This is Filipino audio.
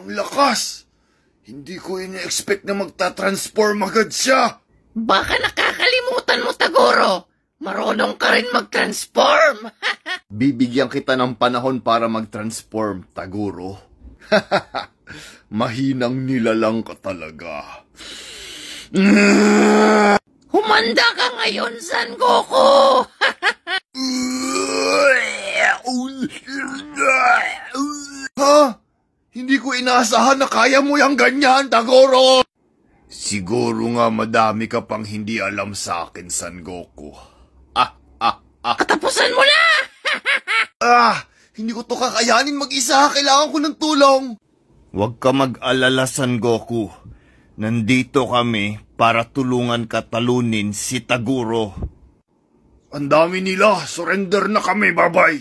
Ang lakas! Hindi ko ina-expect na magta-transform agad siya. Baka nakakalimutan mo, Taguro. Marunong ka rin mag-transform. Bibigyan kita ng panahon para mag-transform, Taguro. Mahinang nilalang ka talaga. Humanda ka ngayon, Son Goku. Ha? Hindi ko inaasahan na kaya mo yung ganyan, Taguro! Siguro nga madami ka pang hindi alam sa akin, Son Goku. Katapusan mo na! Hindi ko to kakayanin mag-isa. Kailangan ko ng tulong. Huwag ka mag-alala, Son Goku. Nandito kami para tulungan ka talunin si Taguro. Ang dami nila. Surrender na kami, babay.